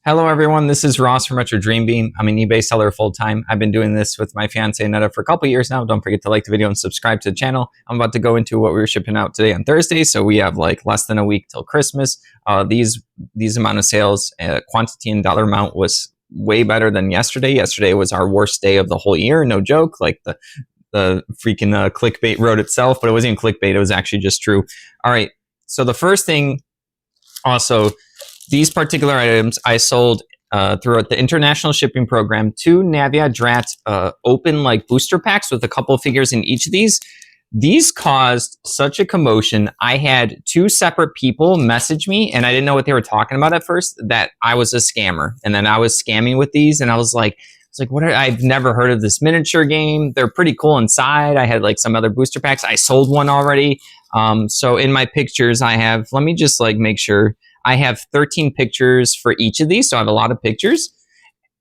Hello everyone, this is Ross from Retro Dream Beam. I'm an eBay seller full-time. I've been doing this with my fiance Netta for a couple years now. Don't forget to like the video and subscribe to the channel. I'm about to go into what we were shipping out today on Thursday, so we have like less than a week till Christmas. These amount of sales, quantity and dollar amount was way better than yesterday. Yesterday was our worst day of the whole year, no joke. Like the freaking clickbait wrote itself, but it wasn't even clickbait, it was actually just true. All right, so the first thing also, these particular items I sold throughout the international shipping program. 2 Navia Drat open like booster packs with a couple of figures in each of these. These caused such a commotion. I had 2 separate people message me, and I didn't know what they were talking about at first, that I was a scammer. And then I was scamming with these, and I was like, I've never heard of this miniature game. They're pretty cool inside. I had like some other booster packs. I sold one already. So in my pictures, I have, let me just like make sure. I have 13 pictures for each of these, so I have a lot of pictures.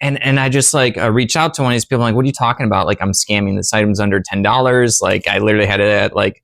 And I just like reached out to one of these people, like, what are you talking about? Like, I'm scamming. This item's under $10. Like, I literally had it at like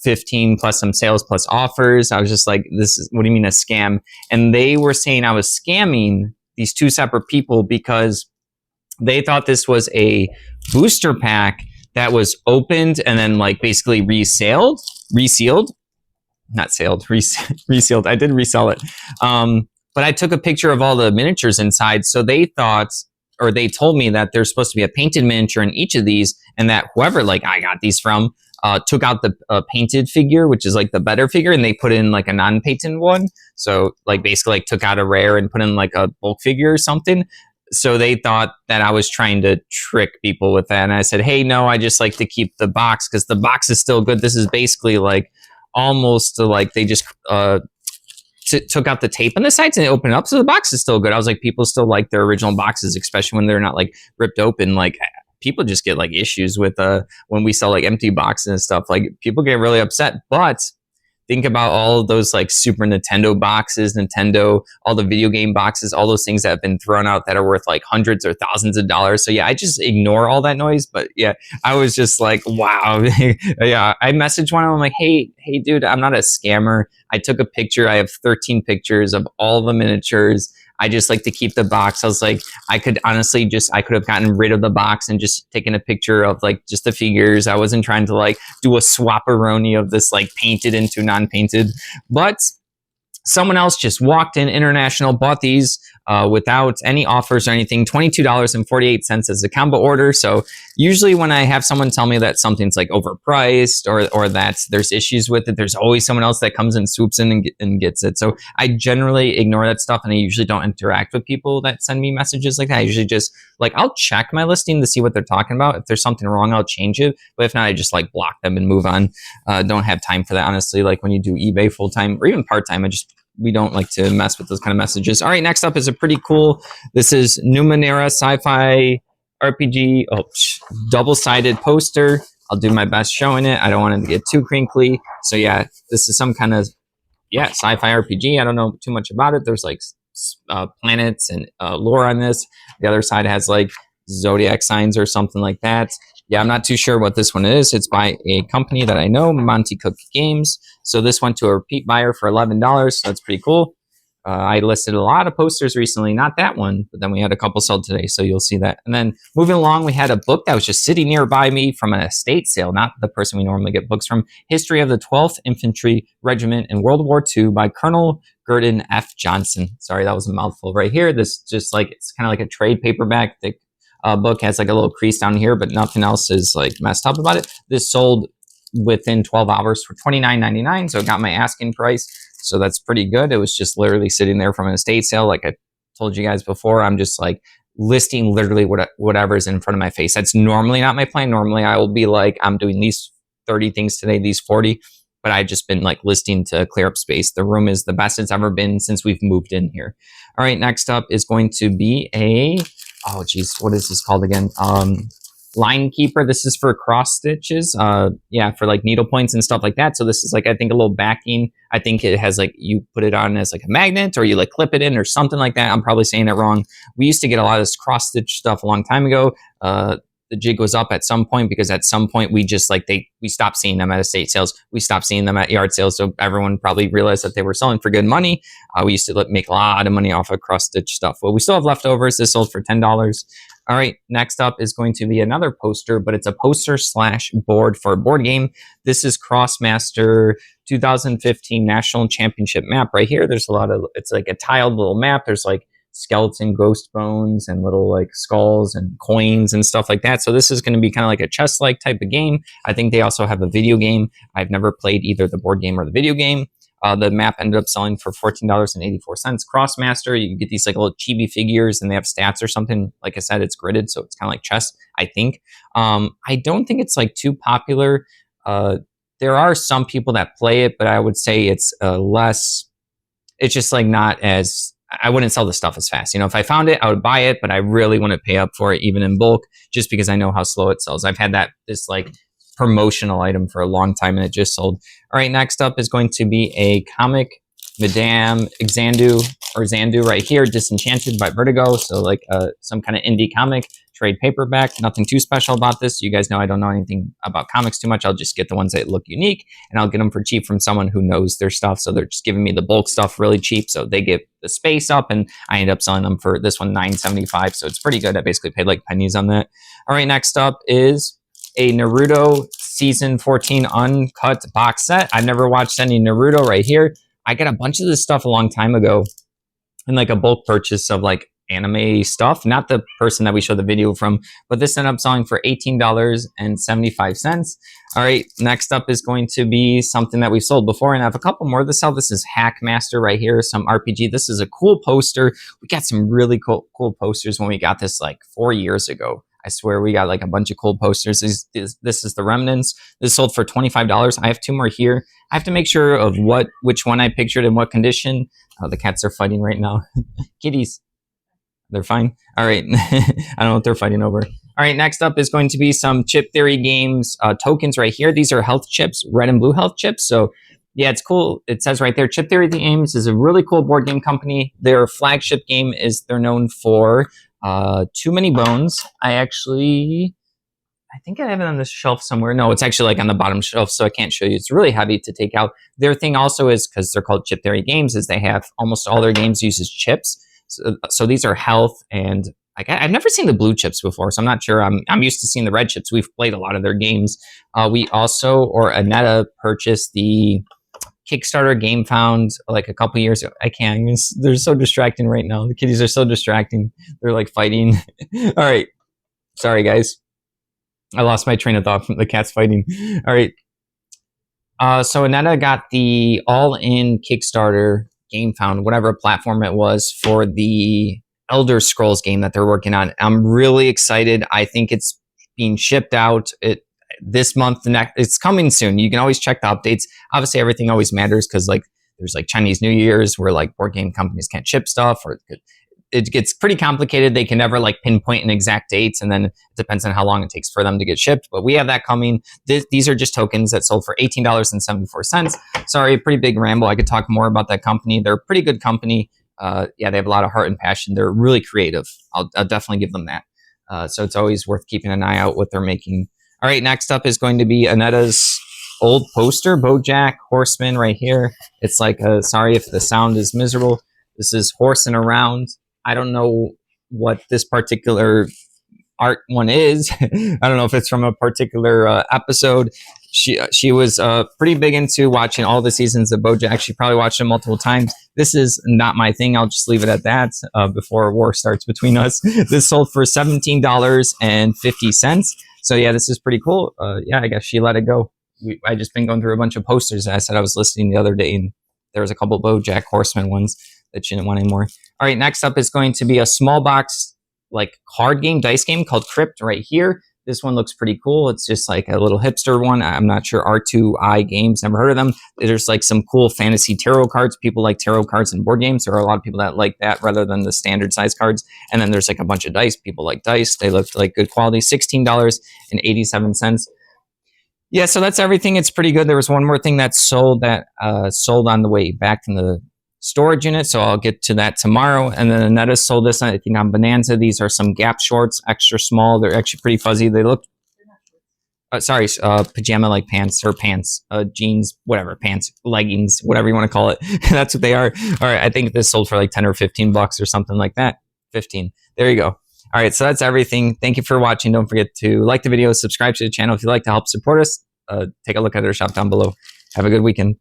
15 plus some sales plus offers. I was just like, what do you mean a scam? And they were saying I was scamming these 2 separate people because they thought this was a booster pack that was opened and then like basically resealed. Not sailed, resealed. I did resell it. But I took a picture of all the miniatures inside. So they thought, or they told me that there's supposed to be a painted miniature in each of these, and that whoever like I got these from took out the painted figure, which is like the better figure, and they put in like a non-painted one. So like basically like took out a rare and put in like a bulk figure or something. So they thought that I was trying to trick people with that. And I said, hey, no, I just like to keep the box because the box is still good. This is basically like almost like they just took out the tape on the sides and they opened it up, so the box is still good. I was like, people still like their original boxes, especially when they're not like ripped open. Like people just get like issues with when we sell like empty boxes and stuff. Like people get really upset. But think about all of those like Super Nintendo boxes, all the video game boxes, all those things that have been thrown out that are worth like hundreds or thousands of dollars. So yeah, I just ignore all that noise. But yeah, I was just like, wow. Yeah, I messaged one of them like, hey dude, I'm not a scammer. I took a picture. I have 13 pictures of all the miniatures. I just like to keep the box. I was like, I could honestly I could have gotten rid of the box and just taken a picture of like just the figures. I wasn't trying to like do a swap-a-roni of this like painted into non-painted. But someone else just walked in international, bought these without any offers or anything, $22.48 as a combo order. So usually when I have someone tell me that something's like overpriced or that there's issues with it, there's always someone else that comes and swoops in and gets it. So I generally ignore that stuff, and I usually don't interact with people that send me messages like that. I usually just like, I'll check my listing to see what they're talking about. If there's something wrong, I'll change it. But if not, I just like block them and move on. Don't have time for that, honestly. Like when you do eBay full-time or even part-time, we don't like to mess with those kind of messages. All right, next up is a pretty cool, this is Numenera Sci-Fi RPG, double-sided poster. I'll do my best showing it. I don't want it to get too crinkly. So yeah, this is some kind of, sci-fi RPG. I don't know too much about it. There's like planets and lore on this. The other side has like zodiac signs or something like that. Yeah, I'm not too sure what this one is. It's by a company that I know, Monty Cook Games. So this went to a repeat buyer for $11. So that's pretty cool. I listed a lot of posters recently, not that one, but then we had a couple sold today, so you'll see that. And then moving along, we had a book that was just sitting nearby me from an estate sale, not the person we normally get books from, History of the 12th Infantry Regiment in World War II by Colonel Gurdon F. Johnson. Sorry, that was a mouthful right here. This just like, it's kind of like a trade paperback. The book has like a little crease down here, but nothing else is like messed up about it. This sold within 12 hours for $29.99, so it got my asking price. So that's pretty good. It was just literally sitting there from an estate sale. Like I told you guys before, I'm just like listing literally whatever's in front of my face. That's normally not my plan. Normally I will be like, I'm doing these 30 things today, these 40, but I've just been like listing to clear up space. The room is the best it's ever been since we've moved in here. All right, next up is going to be what is this called again? Line keeper. This is for cross stitches. For like needle points and stuff like that. So this is like, I think a little backing. I think it has like, you put it on as like a magnet or you like clip it in or something like that. I'm probably saying it wrong. We used to get a lot of this cross stitch stuff a long time ago. The the jig was up at some point, because at some point we just like we stopped seeing them at estate sales, we stopped seeing them at yard sales, so everyone probably realized that they were selling for good money. We used to make a lot of money off of cross stitch stuff. Well, we still have leftovers. This sold for $10. All right, next up is going to be another poster, but it's a poster slash board for a board game. This is Crossmaster 2015 National Championship map right here. There's a lot of, it's like a tiled little map. There's like skeleton ghost bones and little like skulls and coins and stuff like that. So this is going to be kind of like a chess-like type of game. I think they also have a video game. I've never played either the board game or the video game. The map ended up selling for $14.84. Crossmaster, you get these like little chibi figures and they have stats or something. Like I said, it's gridded, so it's kind of like chess, I think. I don't think it's like too popular. There are some people that play it, but I would say it's less, it's just like not as, I wouldn't sell the stuff as fast. You know, if I found it, I would buy it, but I really wouldn't pay up for it, even in bulk, just because I know how slow it sells. I've had this like promotional item for a long time and it just sold. All right, next up is going to be a comic, Madame Xandu right here, Disenchanted by Vertigo. So like some kind of indie comic, trade paperback. Nothing too special about this. You guys know I don't know anything about comics too much. I'll just get the ones that look unique and I'll get them for cheap from someone who knows their stuff. So they're just giving me the bulk stuff really cheap. So they give the space up and I end up selling them for this one $9.75. So it's pretty good. I basically paid like pennies on that. All right, next up is a Naruto Season 14 uncut box set. I've never watched any Naruto right here. I got a bunch of this stuff a long time ago in like a bulk purchase of like anime stuff. Not the person that we showed the video from, but this ended up selling for $18.75. All right, next up is going to be something that we've sold before, and I have a couple more to sell. This is Hackmaster right here, some RPG. This is a cool poster. We got some really cool posters when we got this like 4 years ago. I swear we got like a bunch of cool posters. This is the Remnants. This sold for $25. I have two more here. I have to make sure of which one I pictured in what condition. Oh, the cats are fighting right now. Kitties. They're fine. All right. I don't know what they're fighting over. All right. Next up is going to be some Chip Theory Games tokens right here. These are health chips, red and blue health chips. So yeah, it's cool. It says right there, Chip Theory Games is a really cool board game company. Their flagship game is they're known for Too Many Bones. I think I have it on the shelf somewhere. No, it's actually like on the bottom shelf, so I can't show you. It's really heavy to take out. Their thing also is, because they're called Chip Theory Games, is they have almost all their games uses chips. So these are health, and like I've never seen the blue chips before, so I'm not sure. I'm used to seeing the red chips. We've played a lot of their games. We also, or Aneta, purchased the Kickstarter Game Found like a couple years ago. I can't. They're so distracting right now. The kitties are so distracting. They're like fighting. All right. Sorry, guys. I lost my train of thought from the cats fighting. All right. So Aneta got the all-in Kickstarter Game Found, whatever platform it was, for the Elder Scrolls game that they're working on. I'm really excited. I think it's being shipped out this month. It's coming soon. You can always check the updates. Obviously, everything always matters because like there's like Chinese New Year's where like board game companies can't ship stuff, or it gets pretty complicated. They can never like pinpoint an exact date, and then it depends on how long it takes for them to get shipped. But we have that coming. These are just tokens that sold for $18.74. Sorry, pretty big ramble. I could talk more about that company. They're a pretty good company. Yeah, they have a lot of heart and passion. They're really creative. I'll definitely give them that. So it's always worth keeping an eye out what they're making. All right, next up is going to be Aneta's old poster, BoJack Horseman right here. It's like, sorry if the sound is miserable. This is horsing around. I don't know what this particular art one is. I don't know if it's from a particular episode. She was pretty big into watching all the seasons of BoJack. She probably watched them multiple times. This is not my thing. I'll just leave it at that before war starts between us. This sold for $17.50. So yeah, this is pretty cool. Yeah, I guess she let it go. I just been going through a bunch of posters. I said I was listening the other day, and there was a couple BoJack Horseman ones that she didn't want anymore. All right, next up is going to be a small box like card game, dice game called Crypt right here. This one looks pretty cool. It's just like a little hipster one. I'm not sure. R2I Games, never heard of them. There's like some cool fantasy tarot cards. People like tarot cards in board games. There are a lot of people that like that rather than the standard size cards. And then there's like a bunch of dice. People like dice. They look like good quality. $16.87. Yeah, so that's everything. It's pretty good. There was one more thing that sold on the way back from the storage unit, so I'll get to that tomorrow. And then Anetta sold this, I think, on Bonanza. These are some Gap shorts, extra small. They're actually pretty fuzzy. They look, pajama-like pants, or pants, jeans, whatever, pants, leggings, whatever you want to call it. That's what they are. All right, I think this sold for like 10 or 15 bucks or something like that. 15. There you go. All right, so that's everything. Thank you for watching. Don't forget to like the video, subscribe to the channel if you'd like to help support us. Take a look at our shop down below. Have a good weekend.